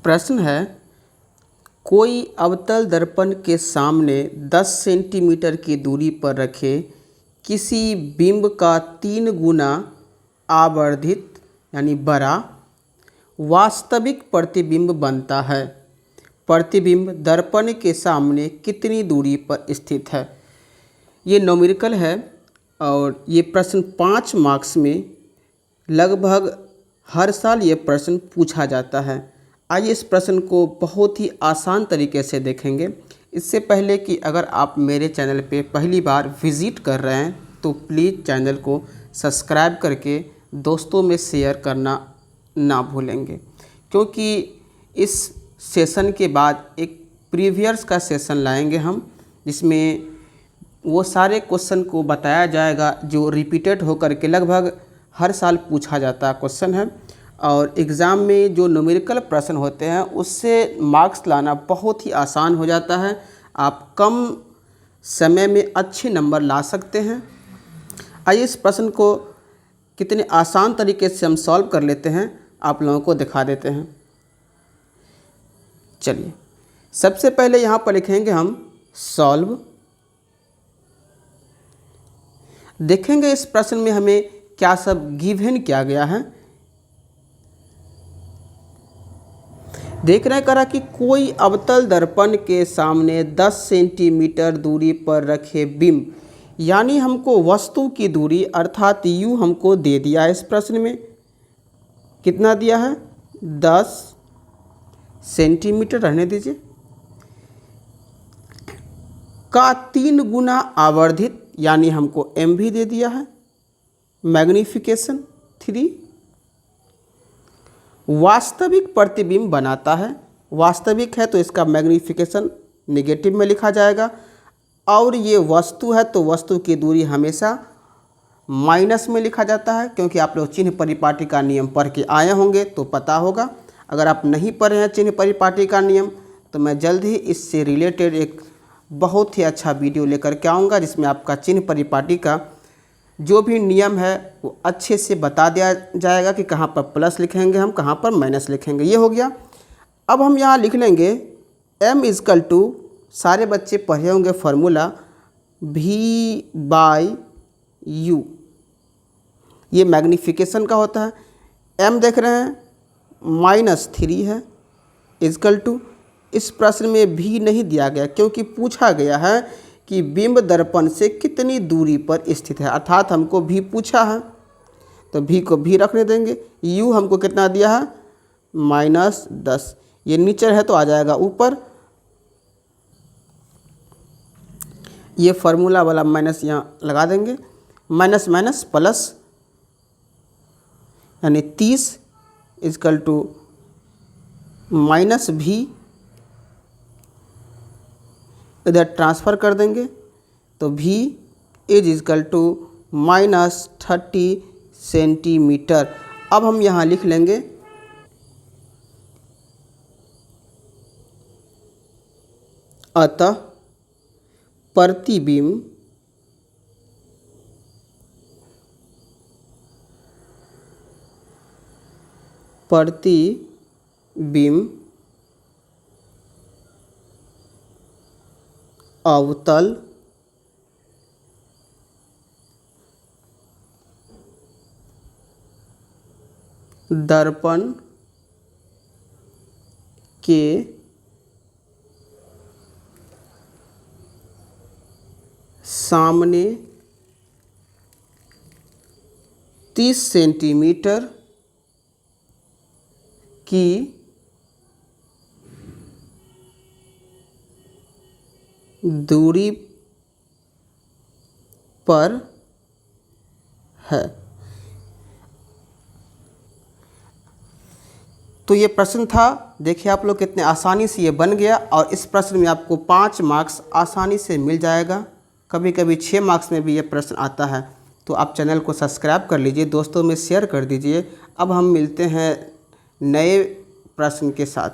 प्रश्न है, कोई अवतल दर्पण के सामने 10 सेंटीमीटर की दूरी पर रखे किसी बिंब का 3 गुना आवर्धित यानी बड़ा वास्तविक प्रतिबिंब बनता है। प्रतिबिंब दर्पण के सामने कितनी दूरी पर स्थित है। ये न्यूमेरिकल है और ये प्रश्न 5 मार्क्स में लगभग हर साल ये प्रश्न पूछा जाता है। आइए इस प्रश्न को बहुत ही आसान तरीके से देखेंगे। इससे पहले कि अगर आप मेरे चैनल पे पहली बार विज़िट कर रहे हैं तो प्लीज़ चैनल को सब्सक्राइब करके दोस्तों में शेयर करना ना भूलेंगे, क्योंकि इस सेशन के बाद एक प्रीवियस का सेशन लाएंगे हम, जिसमें वो सारे क्वेश्चन को बताया जाएगा जो रिपीटेड होकर के लगभग हर साल पूछा जाता क्वेश्चन है। और एग्ज़ाम में जो न्यूमेरिकल प्रश्न होते हैं उससे मार्क्स लाना बहुत ही आसान हो जाता है। आप कम समय में अच्छे नंबर ला सकते हैं। आइए इस प्रश्न को कितने आसान तरीके से हम सॉल्व कर लेते हैं, आप लोगों को दिखा देते हैं। चलिए, सबसे पहले यहाँ पर लिखेंगे हम सॉल्व। देखेंगे इस प्रश्न में हमें क्या सब गिवन किया गया है। देख रहे करा कि कोई अवतल दर्पण के सामने 10 सेंटीमीटर दूरी पर रखे बिंब, यानी हमको वस्तु की दूरी अर्थात यू हमको दे दिया है। इस प्रश्न में कितना दिया है, 10 सेंटीमीटर रहने दीजिए, का 3 गुना आवर्धित यानी हमको एम भी दे दिया है, मैग्नीफिकेशन 3, वास्तविक प्रतिबिंब बनाता है। वास्तविक है तो इसका मैग्नीफिकेशन नेगेटिव में लिखा जाएगा, और ये वस्तु है तो वस्तु की दूरी हमेशा माइनस में लिखा जाता है, क्योंकि आप लोग चिन्ह परिपाटी का नियम पढ़ के आए होंगे तो पता होगा। अगर आप नहीं पढ़े हैं चिन्ह परिपाटी का नियम तो मैं जल्द ही इससे रिलेटेड एक बहुत ही अच्छा वीडियो लेकर के आऊँगा, जिसमें आपका चिन्ह परिपाटी का जो भी नियम है वो अच्छे से बता दिया जाएगा कि कहाँ पर प्लस लिखेंगे हम, कहाँ पर माइनस लिखेंगे। ये हो गया। अब हम यहाँ लिख लेंगे m इजकल टू, सारे बच्चे पढ़े होंगे फार्मूला, v/u। ये मैग्नीफिकेशन का होता है। m देख रहे हैं -3 है, इजकल टू, इस प्रश्न में भी नहीं दिया गया क्योंकि पूछा गया है कि बिंब दर्पण से कितनी दूरी पर स्थित है, अर्थात हमको भी पूछा है तो भी को भी रखने देंगे। u हमको कितना दिया है, -10, ये नीचे है तो आ जाएगा ऊपर। ये फार्मूला वाला माइनस यहाँ लगा देंगे, माइनस माइनस प्लस, यानी 30 इजकल टू -v, इधर ट्रांसफ़र कर देंगे तो v is is equal to -30 centimetre. अब हम यहाँ लिख लेंगे अतः प्रतिबिंब अवतल दर्पण के सामने 30 सेंटीमीटर की दूरी पर है। तो ये प्रश्न था। देखिए आप लोग कितने आसानी से ये बन गया, और इस प्रश्न में आपको 5 मार्क्स आसानी से मिल जाएगा। कभी कभी 6 मार्क्स में भी ये प्रश्न आता है। तो आप चैनल को सब्सक्राइब कर लीजिए, दोस्तों में शेयर कर दीजिए। अब हम मिलते हैं नए प्रश्न के साथ।